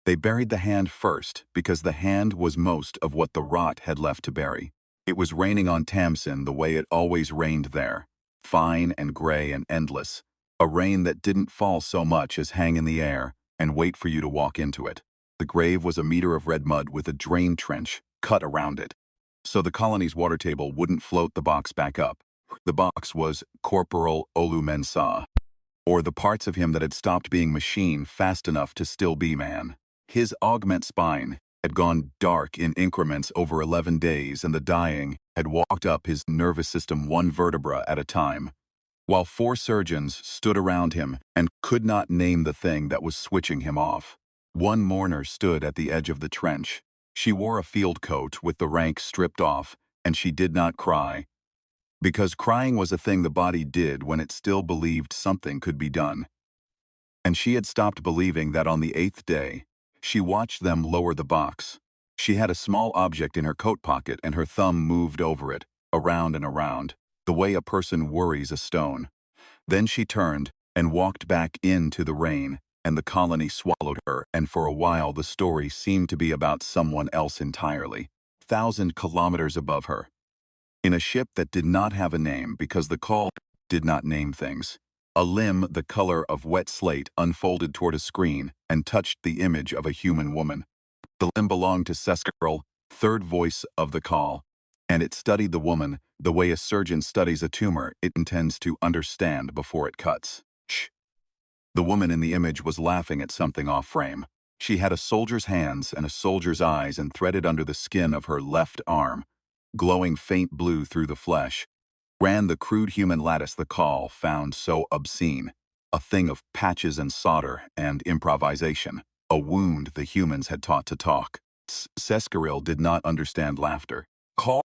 They buried the hand first because the hand was most of what the rot had left to bury. It was raining on Tamsin the way it always rained there, fine and gray and endless, a rain that didn't fall so much as hang in the air and wait for you to walk into it. The grave was a meter of red mud with a drain trench cut around it, so the colony's water table wouldn't float the box back up. The box was Corporal Olumensa, or the parts of him that had stopped being machine fast enough to still be man. His augment spine had gone dark in increments over 11 days, and the dying had walked up his nervous system one vertebra at a time, while 4 surgeons stood around him and could not name the thing that was switching him off. One mourner stood at the edge of the trench. She wore a field coat with the rank stripped off, and she did not cry, because crying was a thing the body did when it still believed something could be done. And she had stopped believing that on the 8th day. She watched them lower the box. She had a small object in her coat pocket and her thumb moved over it, around and around, the way a person worries a stone. Then she turned and walked back into the rain, and the colony swallowed her, and for a while the story seemed to be about someone else entirely, 1,000 kilometers above her. In a ship that did not have a name because the Caul did not name things. A limb the color of wet slate unfolded toward a screen and touched the image of a human woman. The limb belonged to Sescaril, third voice of the Caul, and it studied the woman the way a surgeon studies a tumor it intends to understand before it cuts. Shh. The woman in the image was laughing at something off frame. She had a soldier's hands and a soldier's eyes, and threaded under the skin of her left arm, glowing faint blue through the flesh, ran the crude human lattice the Caul found so obscene, a thing of patches and solder and improvisation, a wound the humans had taught to talk. Sescaril did not understand laughter. Caul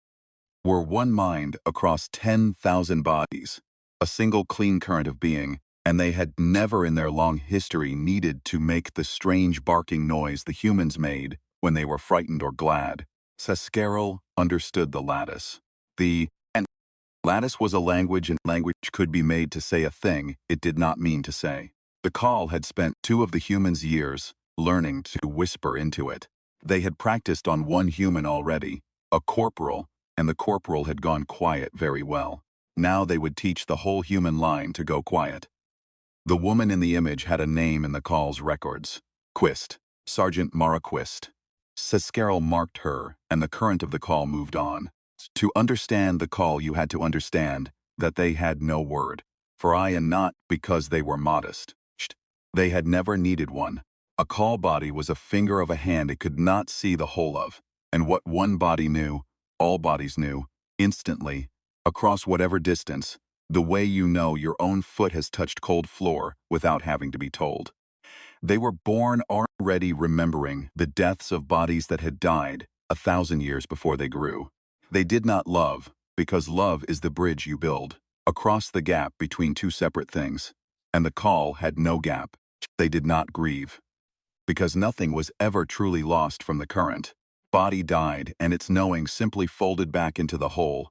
were one mind across 10,000 bodies, a single clean current of being, and they had never in their long history needed to make the strange barking noise the humans made when they were frightened or glad. Sescaril understood the lattice. The lattice was a language, and language could be made to say a thing it did not mean to say. The Caul had spent 2 of the humans' years learning to whisper into it. They had practiced on one human already, a corporal, and the corporal had gone quiet very well. Now they would teach the whole human line to go quiet. The woman in the image had a name in the Caul's records. Quist. Sergeant Mara Quist. Sescaril marked her, and the current of the Caul moved on. To understand the Caul you had to understand that they had no word, for I and not because they were modest. They had never needed one. A Caul body was a finger of a hand it could not see the whole of, and what one body knew, all bodies knew, instantly, across whatever distance, the way you know your own foot has touched cold floor without having to be told. They were born already remembering the deaths of bodies that had died 1,000 years before they grew. They did not love, because love is the bridge you build across the gap between 2 separate things, and the Caul had no gap. They did not grieve, because nothing was ever truly lost from the current. Body died, and its knowing simply folded back into the whole,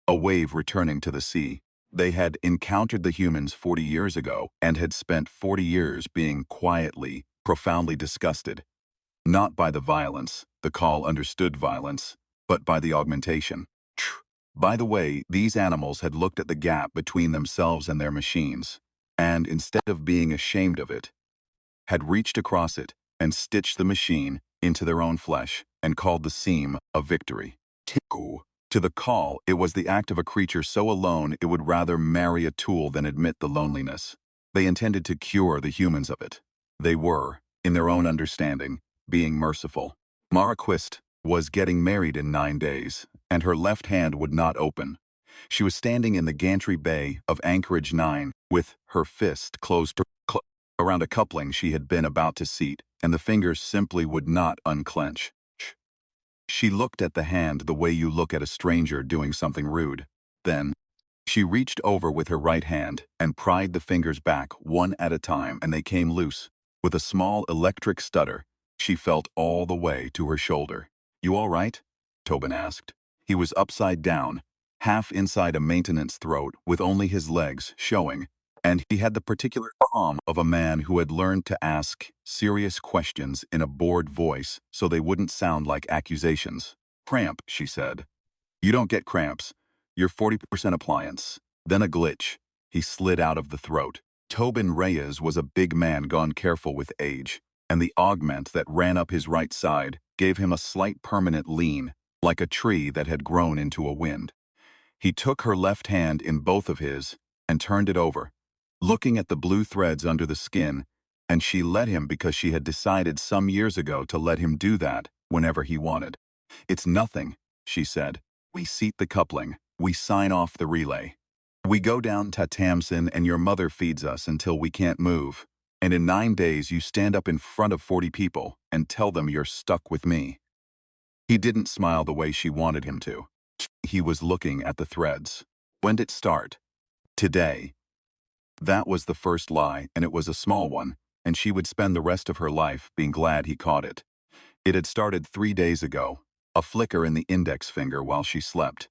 a wave returning to the sea. They had encountered the humans 40 years ago and had spent 40 years being quietly, profoundly disgusted. Not by the violence, the Caul understood violence, but by the augmentation. By the way, these animals had looked at the gap between themselves and their machines, and instead of being ashamed of it, had reached across it and stitched the machine into their own flesh and called the seam a victory. To the Caul, it was the act of a creature so alone it would rather marry a tool than admit the loneliness. They intended to cure the humans of it. They were, in their own understanding, being merciful. Mara Quist was getting married in 9 days, and her left hand would not open. She was standing in the gantry bay of Anchorage 9 with her fist closed around a coupling she had been about to seat, and the fingers simply would not unclench. She looked at the hand the way you look at a stranger doing something rude. Then, she reached over with her right hand and pried the fingers back one at a time, and they came loose. With a small electric stutter, she felt all the way to her shoulder. "You all right?" Tobin asked. He was upside down, half inside a maintenance throat with only his legs showing, And he had the particular calm of a man who had learned to ask serious questions in a bored voice so they wouldn't sound like accusations. "Cramp," she said. "You don't get cramps. You're 40% appliance." Then a glitch. He slid out of the throat. Tobin Reyes was a big man gone careful with age, and the augment that ran up his right side gave him a slight permanent lean, like a tree that had grown into a wind. He took her left hand in both of his and turned it over, looking at the blue threads under the skin, and she let him because she had decided some years ago to let him do that whenever he wanted. "It's nothing," she said. "We seat the coupling. We sign off the relay. We go down to Tamsin and your mother feeds us until we can't move. And in 9 days you stand up in front of 40 people and tell them you're stuck with me." He didn't smile the way she wanted him to. He was looking at the threads. "When'd it start?" "Today." That was the first lie, and it was a small one, and she would spend the rest of her life being glad he caught it. It had started 3 days ago, a flicker in the index finger while she slept.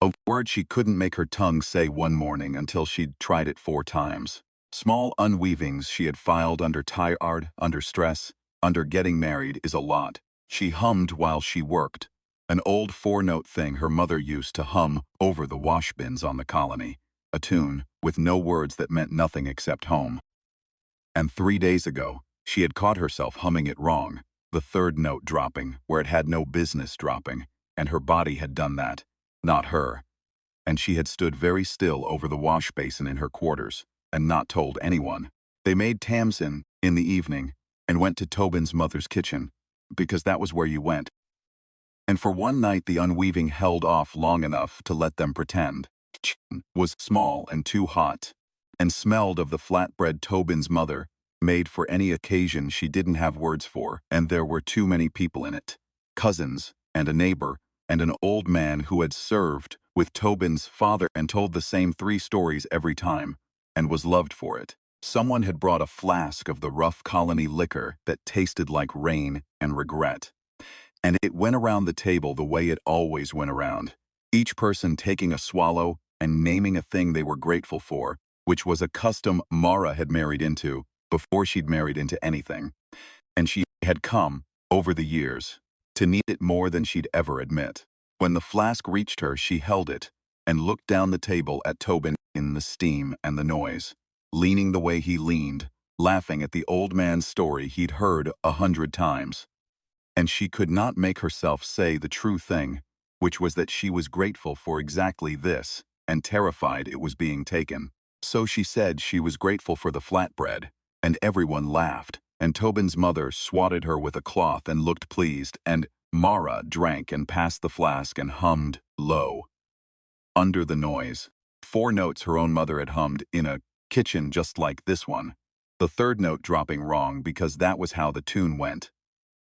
A word she couldn't make her tongue say one morning until she'd tried it 4 times. Small unweavings she had filed under tired, under stress, under getting married is a lot. She hummed while she worked, an old 4-note thing her mother used to hum over the wash bins on the colony, a tune with no words that meant nothing except home. And 3 days ago, she had caught herself humming it wrong, the 3rd note dropping where it had no business dropping, and her body had done that, not her. And she had stood very still over the wash basin in her quarters, and not told anyone. They made Tamsin in the evening, and went to Tobin's mother's kitchen, because that was where you went. And for one night the unweaving held off long enough to let them pretend. Kitchen was small and too hot, and smelled of the flatbread Tobin's mother made for any occasion she didn't have words for, and there were too many people in it. Cousins, and a neighbor, and an old man who had served with Tobin's father and told the same 3 stories every time, and was loved for it. Someone had brought a flask of the rough colony liquor that tasted like rain and regret. And it went around the table the way it always went around, each person taking a swallow and naming a thing they were grateful for, which was a custom Mara had married into before she'd married into anything. And she had come, over the years, to need it more than she'd ever admit. When the flask reached her, she held it and looked down the table at Tobin in the steam and the noise, leaning the way he leaned, laughing at the old man's story he'd heard 100 times. And she could not make herself say the true thing, which was that she was grateful for exactly this, and terrified it was being taken. So she said she was grateful for the flatbread, and everyone laughed, and Tobin's mother swatted her with a cloth and looked pleased, and Mara drank and passed the flask and hummed low, under the noise. 4 notes her own mother had hummed in a kitchen just like this one, the 3rd note dropping wrong because that was how the tune went.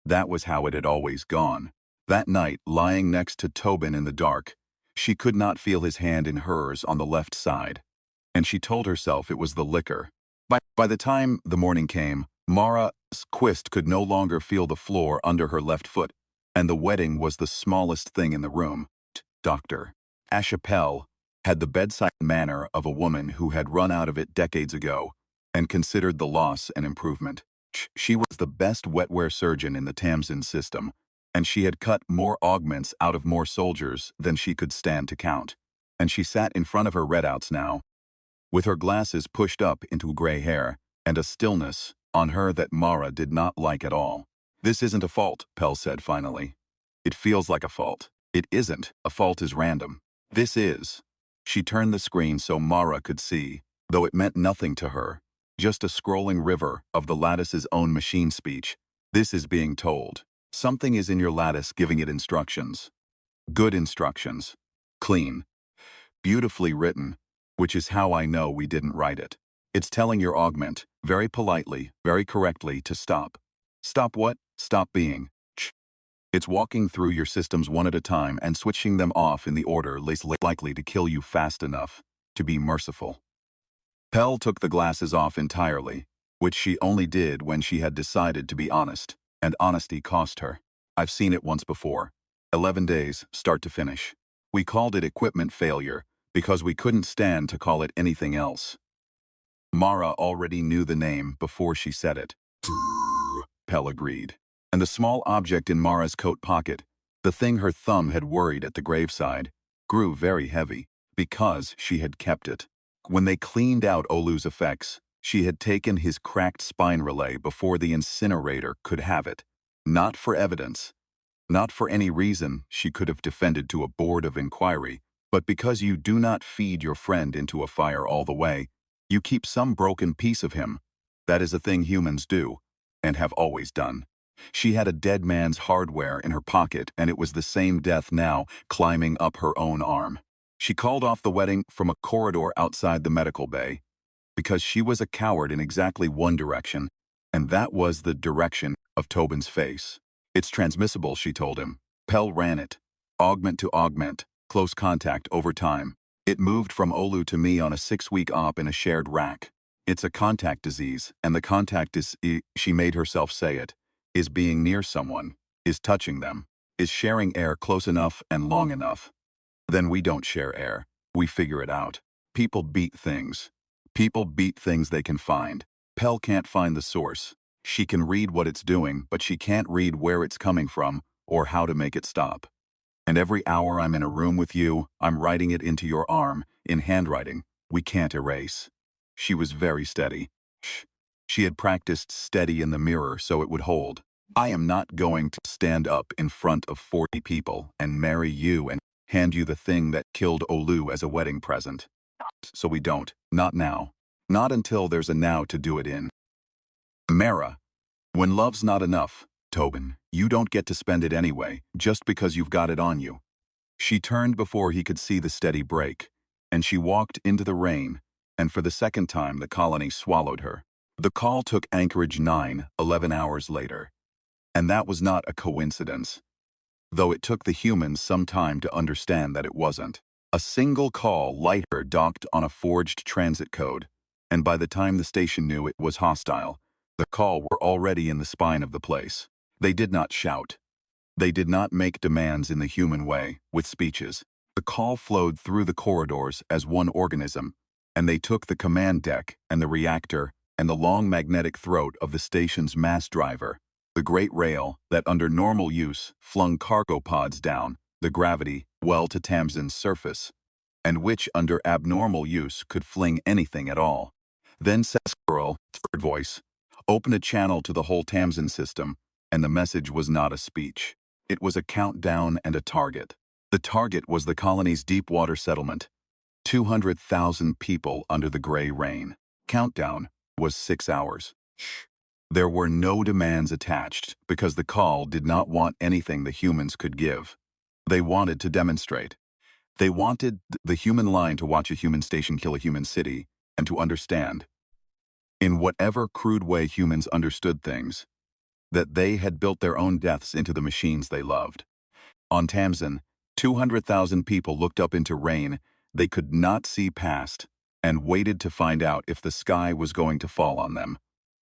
That was how it had always gone. That night, lying next to Tobin in the dark, she could not feel his hand in hers on the left side, and she told herself it was the liquor. By the time the morning came, Mara Quist could no longer feel the floor under her left foot, and the wedding was the smallest thing in the room. Dr. HFY had the bedside manner of a woman who had run out of it decades ago, and considered the loss an improvement. She was the best wetware surgeon in the Tamsin system, and she had cut more augments out of more soldiers than she could stand to count. And she sat in front of her readouts now, with her glasses pushed up into gray hair, and a stillness on her that Mara did not like at all. "This isn't a fault," Pell said finally. "It feels like a fault. It isn't. A fault is random. This is." She turned the screen so Mara could see, though it meant nothing to her. Just a scrolling river of the lattice's own machine speech. "This is being told. Something is in your lattice giving it instructions. Good instructions. Clean. Beautifully written, which is how I know we didn't write it. It's telling your augment, very politely, very correctly, to stop. Stop what? Stop being. It's walking through your systems one at a time and switching them off in the order least likely to kill you fast enough to be merciful." Pell took the glasses off entirely, which she only did when she had decided to be honest, and honesty cost her. "I've seen it once before. 11 days, start to finish. We called it equipment failure because we couldn't stand to call it anything else. Mara already knew the name before she said it. Pell agreed. And the small object in Mara's coat pocket, the thing her thumb had worried at the graveside, grew very heavy because she had kept it. When they cleaned out Olu's effects, she had taken his cracked spine relay before the incinerator could have it. Not for evidence, not for any reason she could have defended to a board of inquiry, but because you do not feed your friend into a fire all the way, you keep some broken piece of him. That is a thing humans do, and have always done. She had a dead man's hardware in her pocket, and it was the same death now climbing up her own arm. She called off the wedding from a corridor outside the medical bay, because she was a coward in exactly one direction, and that was the direction of Tobin's face. It's transmissible, she told him. Pell ran it. Augment to augment, close contact over time. It moved from Olu to me on a 6-week op in a shared rack. It's a contact disease, and the contact is, she made herself say it, is being near someone, is touching them, is sharing air close enough and long enough. Then we don't share air. We figure it out. People beat things. People beat things they can find. Pell can't find the source. She can read what it's doing, but she can't read where it's coming from or how to make it stop. And every hour I'm in a room with you, I'm writing it into your arm, in handwriting. We can't erase. She was very steady. Shh. She had practiced steady in the mirror so it would hold. I am not going to stand up in front of 40 people and marry you and hand you the thing that killed Olu as a wedding present. So we don't. Not now. Not until there's a now to do it in. Mara, when love's not enough, Tobin, you don't get to spend it anyway, just because you've got it on you. She turned before he could see the steady break, and she walked into the rain, and for the second time the colony swallowed her. The call took anchorage 11 hours later. And that was not a coincidence, though it took the humans some time to understand that it wasn't. A single call lighter docked on a forged transit code, and by the time the station knew it was hostile, the call were already in the spine of the place. They did not shout. They did not make demands in the human way, with speeches. The call flowed through the corridors as one organism, and they took the command deck and the reactor and the long magnetic throat of the station's mass driver, the great rail that under normal use flung cargo pods down, the gravity well to Tamsin's surface, and which under abnormal use could fling anything at all. Then Sesquirrel, third voice, opened a channel to the whole Tamsin system, and the message was not a speech. It was a countdown and a target. The target was the colony's deep water settlement, 200,000 people under the gray rain. Countdown was 6 hours. There were no demands attached because the call did not want anything the humans could give. They wanted to demonstrate. They wanted the human line to watch a human station kill a human city and to understand, in whatever crude way humans understood things, that they had built their own deaths into the machines they loved. On Tamsin, 200,000 people looked up into rain they could not see past and waited to find out if the sky was going to fall on them.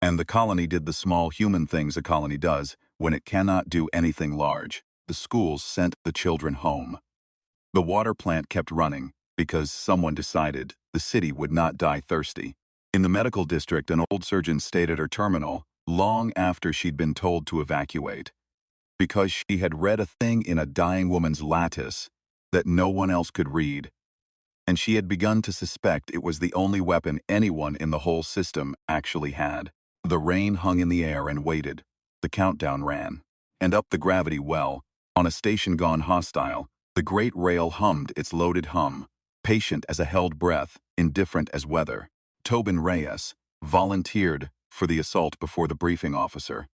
And the colony did the small human things a colony does when it cannot do anything large. The schools sent the children home. The water plant kept running because someone decided the city would not die thirsty. In the medical district, an old surgeon stayed at her terminal long after she'd been told to evacuate, because she had read a thing in a dying woman's lattice that no one else could read, and she had begun to suspect it was the only weapon anyone in the whole system actually had. The rain hung in the air and waited. The countdown ran. And up the gravity well, on a station gone hostile, the great rail hummed its loaded hum, patient as a held breath, indifferent as weather. Tobin Reyes volunteered for the assault before the briefing officer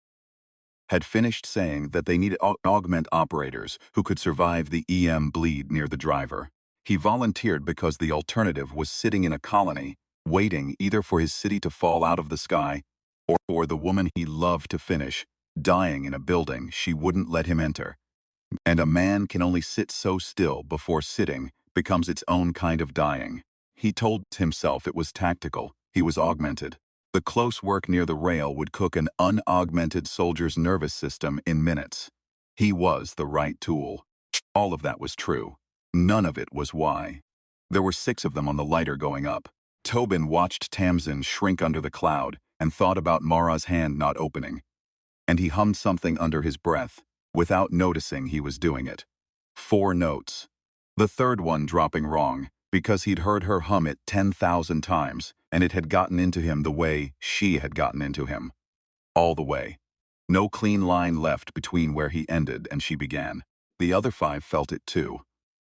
had finished saying that they needed augment operators who could survive the EM bleed near the driver. He volunteered because the alternative was sitting in a colony, waiting either for his city to fall out of the sky or for the woman he loved to finish, dying in a building she wouldn't let him enter. And a man can only sit so still before sitting becomes its own kind of dying. He told himself it was tactical. He was augmented. The close work near the rail would cook an unaugmented soldier's nervous system in minutes. He was the right tool. All of that was true. None of it was why. There were 6 of them on the lighter going up. Tobin watched Tamsin shrink under the cloud and thought about Mara's hand not opening. And he hummed something under his breath, without noticing he was doing it. 4 notes. The third one dropping wrong, because he'd heard her hum it 10,000 times, and it had gotten into him the way she had gotten into him. All the way. No clean line left between where he ended and she began. The other 5 felt it too.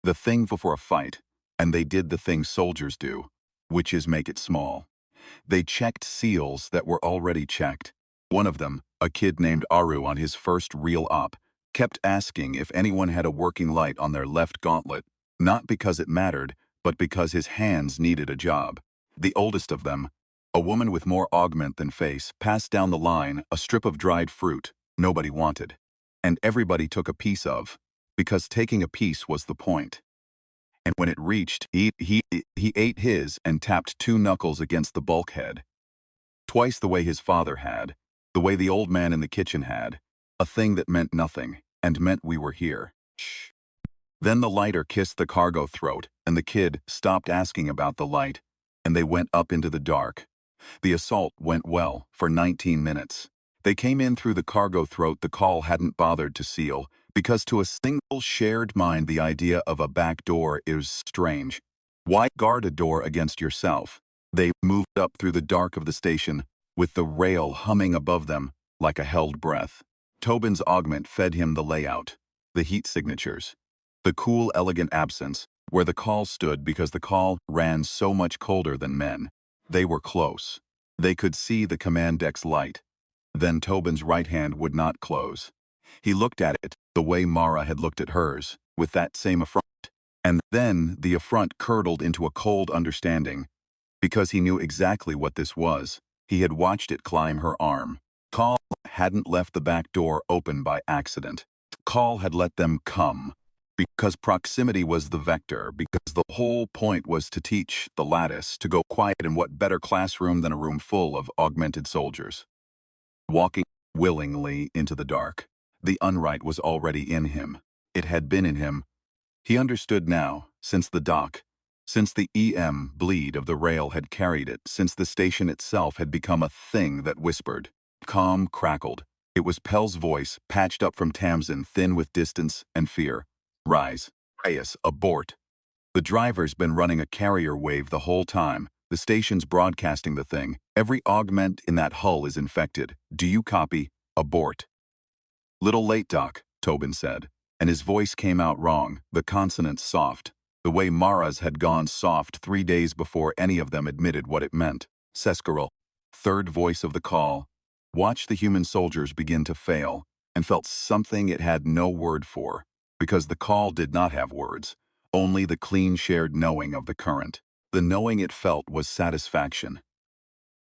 The thing before a fight, and they did the thing soldiers do, which is make it small. They checked seals that were already checked. One of them, a kid named Aru on his first real op, kept asking if anyone had a working light on their left gauntlet, not because it mattered, but because his hands needed a job. The oldest of them, a woman with more augment than face, passed down the line a strip of dried fruit nobody wanted, and everybody took a piece of, because taking a piece was the point. And when it reached, he ate his and tapped 2 knuckles against the bulkhead. Twice the way his father had, the way the old man in the kitchen had, a thing that meant nothing, and meant we were here. Shh. Then the lighter kissed the cargo throat, and the kid stopped asking about the light, and they went up into the dark. The assault went well for 19 minutes. They came in through the cargo throat the Caul hadn't bothered to seal, because to a single shared mind the idea of a back door is strange. Why guard a door against yourself? They moved up through the dark of the station, with the rail humming above them like a held breath. Tobin's augment fed him the layout, the heat signatures, the cool, elegant absence, where the Caul stood because the Caul ran so much colder than men. They were close. They could see the command deck's light. Then Tobin's right hand would not close. He looked at it the way Mara had looked at hers, with that same affront. And then the affront curdled into a cold understanding, because he knew exactly what this was. He had watched it climb her arm. Caul hadn't left the back door open by accident. Caul had let them come, because proximity was the vector, because the whole point was to teach the lattice to go quiet in what better classroom than a room full of augmented soldiers. Walking willingly into the dark, the unright was already in him. It had been in him. He understood now, since the dock, since the bleed of the rail had carried it, since the station itself had become a thing that whispered. Calm crackled. It was Pell's voice, patched up from Tamsin, thin with distance and fear. Rise. Reyes, abort. The driver's been running a carrier wave the whole time. The station's broadcasting the thing. Every augment in that hull is infected. Do you copy? Abort. Little late, Doc, Tobin said, and his voice came out wrong, the consonants soft, the way Mara's had gone soft 3 days before any of them admitted what it meant. Sescaril, third voice of the Caul, watched the human soldiers begin to fail, and felt something it had no word for, because the Caul did not have words, only the clean shared knowing of the current. The knowing it felt was satisfaction.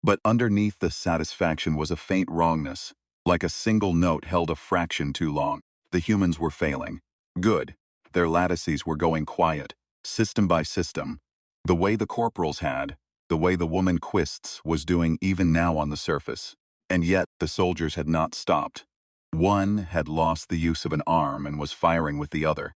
But underneath the satisfaction was a faint wrongness, like a single note held a fraction too long. The humans were failing. Good. Their lattices were going quiet, system by system. The way the corporals had, the way the woman Quists was doing even now on the surface. And yet the soldiers had not stopped. One had lost the use of an arm and was firing with the other.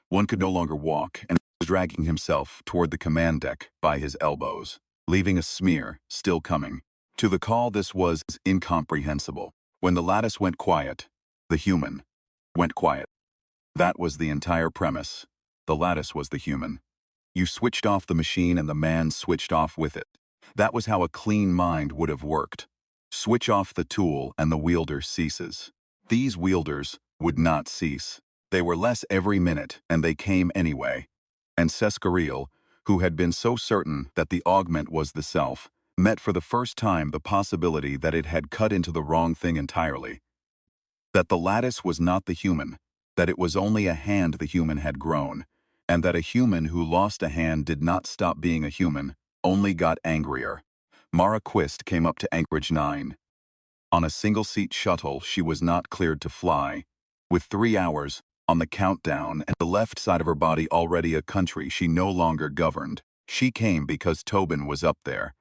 One could no longer walk and was dragging himself toward the command deck by his elbows, leaving a smear still coming. To the Caul this was incomprehensible. When the lattice went quiet, the human went quiet. That was the entire premise. The lattice was the human. You switched off the machine and the man switched off with it. That was how a clean mind would have worked. Switch off the tool and the wielder ceases. These wielders would not cease. They were less every minute, and they came anyway. And Sescaril, who had been so certain that the augment was the self, met for the first time the possibility that it had cut into the wrong thing entirely. That the lattice was not the human, that it was only a hand the human had grown, and that a human who lost a hand did not stop being a human, only got angrier. Mara Quist came up to Anchorage 9. On a single-seat shuttle she was not cleared to fly. With 3 hours on the countdown and the left side of her body already a country she no longer governed, she came because Tobin was up there,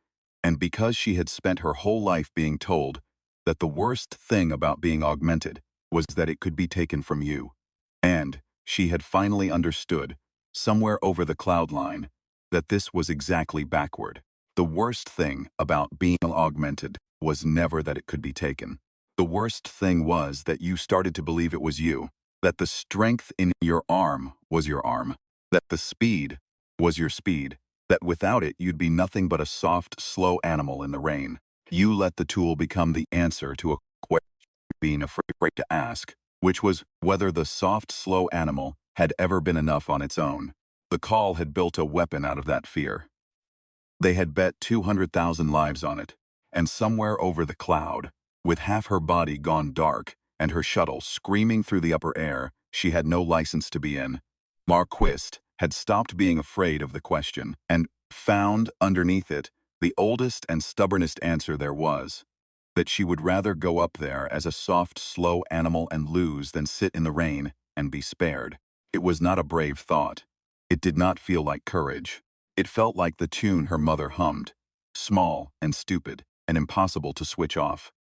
and because she had spent her whole life being told that the worst thing about being augmented was that it could be taken from you. And she had finally understood, somewhere over the cloud line, that this was exactly backward. The worst thing about being augmented was never that it could be taken. The worst thing was that you started to believe it was you, that the strength in your arm was your arm, that the speed was your speed, that without it you'd be nothing but a soft, slow animal in the rain. You let the tool become the answer to a question being afraid to ask, which was whether the soft, slow animal had ever been enough on its own. The Caul had built a weapon out of that fear. They had bet 200,000 lives on it, and somewhere over the cloud, with half her body gone dark and her shuttle screaming through the upper air she had no license to be in, Marquist had stopped being afraid of the question and found underneath it the oldest and stubbornest answer there was, that she would rather go up there as a soft, slow animal and lose than sit in the rain and be spared. It was not a brave thought. It did not feel like courage. It felt like the tune her mother hummed, small and stupid and impossible to switch off.